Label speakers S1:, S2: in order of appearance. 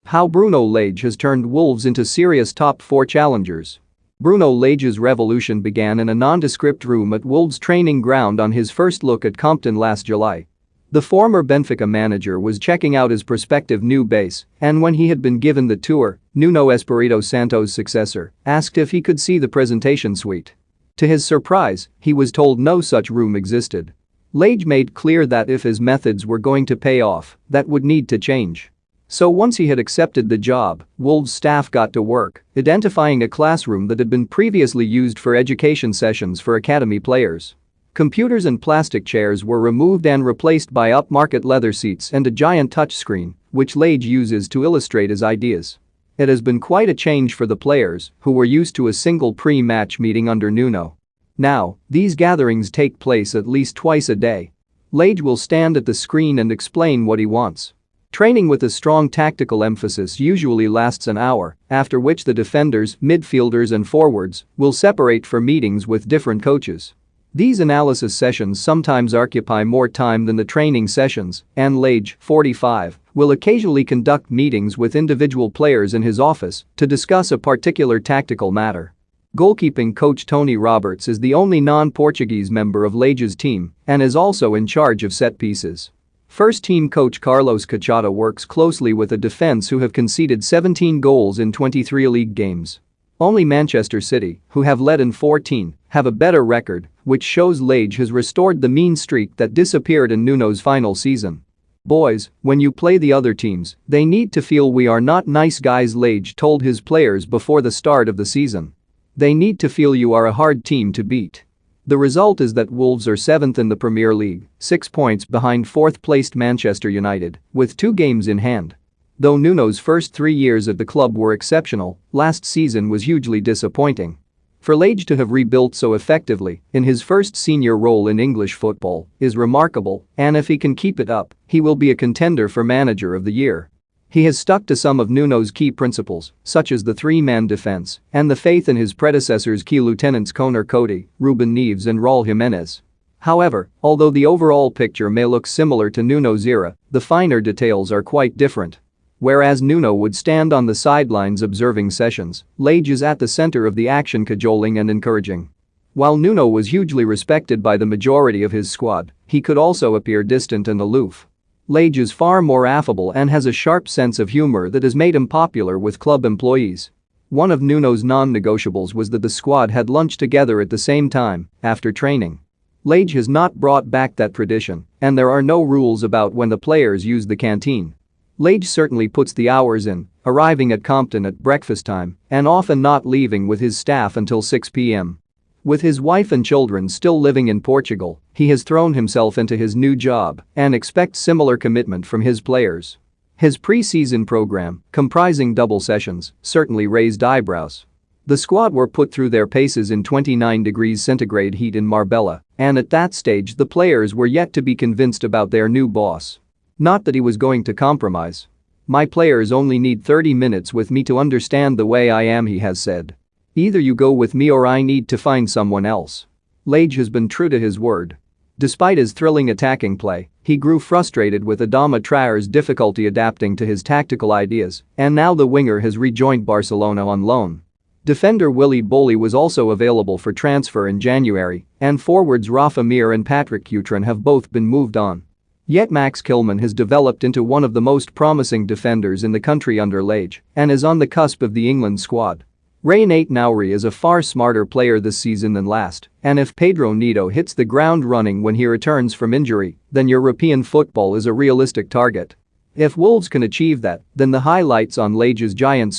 S1: How Bruno Lage has turned Wolves into serious top 4 challengers. Bruno Lage's revolution began in a nondescript room at Wolves' training ground on his first look at Compton last July. The former Benfica manager was checking out his prospective new base, and when he had been given the tour, Nuno Espirito Santo's successor asked if he could see the presentation suite. To his surprise, he was told no such room existed. Lage made clear that if his methods were going to pay off, that would need to change. So once he had accepted the job, Wolves staff got to work, identifying a classroom that had been previously used for education sessions for academy players. Computers and plastic chairs were removed and replaced by upmarket leather seats and a giant touchscreen, which Lage uses to illustrate his ideas. It has been quite a change for the players, who were used to a single pre-match meeting under Nuno. Now, these gatherings take place at least twice a day. Lage will stand at the screen and explain what he wants. Training with a strong tactical emphasis usually lasts an hour, after which the defenders, midfielders and forwards will separate for meetings with different coaches. These analysis sessions sometimes occupy more time than the training sessions, and Lage, 45, will occasionally conduct meetings with individual players in his office to discuss a particular tactical matter. Goalkeeping coach Tony Roberts is the only non-Portuguese member of Lage's team and is also in charge of set pieces. First-team coach Carlos Cachada works closely with a defense who have conceded 17 goals in 23 league games. Only Manchester City, who have led in 14, have a better record, which shows Lage has restored the mean streak that disappeared in Nuno's final season. "Boys, when you play the other teams, they need to feel we are not nice guys," Lage told his players before the start of the season. "They need to feel you are a hard team to beat." The result is that Wolves are 7th in the Premier League, 6 points behind 4th-placed Manchester United, with 2 games in hand. Though Nuno's first 3 years at the club were exceptional, last season was hugely disappointing. For Lage to have rebuilt so effectively in his first senior role in English football is remarkable, and if he can keep it up, he will be a contender for Manager of the Year. He has stuck to some of Nuno's key principles, such as the 3-man defense and the faith in his predecessors key lieutenants Conor Coady, Ruben Neves and Raul Jimenez. However, although the overall picture may look similar to Nuno's era, the finer details are quite different. Whereas Nuno would stand on the sidelines observing sessions, Lage is at the center of the action, cajoling and encouraging. While Nuno was hugely respected by the majority of his squad, he could also appear distant and aloof. Lage is far more affable and has a sharp sense of humor that has made him popular with club employees. One of Nuno's non-negotiables was that the squad had lunch together at the same time, after training. Lage has not brought back that tradition, and there are no rules about when the players use the canteen. Lage certainly puts the hours in, arriving at Compton at breakfast time and often not leaving with his staff until 6 p.m. With his wife and children still living in Portugal, he has thrown himself into his new job and expects similar commitment from his players. His pre-season program, comprising double sessions, certainly raised eyebrows. The squad were put through their paces in 29 degrees centigrade heat in Marbella, and at that stage the players were yet to be convinced about their new boss. Not that he was going to compromise. "My players only need 30 minutes with me to understand the way I am," he has said. "Either you go with me or I need to find someone else." Lage has been true to his word. Despite his thrilling attacking play, he grew frustrated with Adama Traore's difficulty adapting to his tactical ideas, and now the winger has rejoined Barcelona on loan. Defender Willy Bolly was also available for transfer in January, and forwards Rafa Mir and Patrick Cutron have both been moved on. Yet Max Kilman has developed into one of the most promising defenders in the country under Lage and is on the cusp of the England squad. Reynate Nauri is a far smarter player this season than last, and if Pedro Neto hits the ground running when he returns from injury, then European football is a realistic target. If Wolves can achieve that, then the highlights on Lage's Giants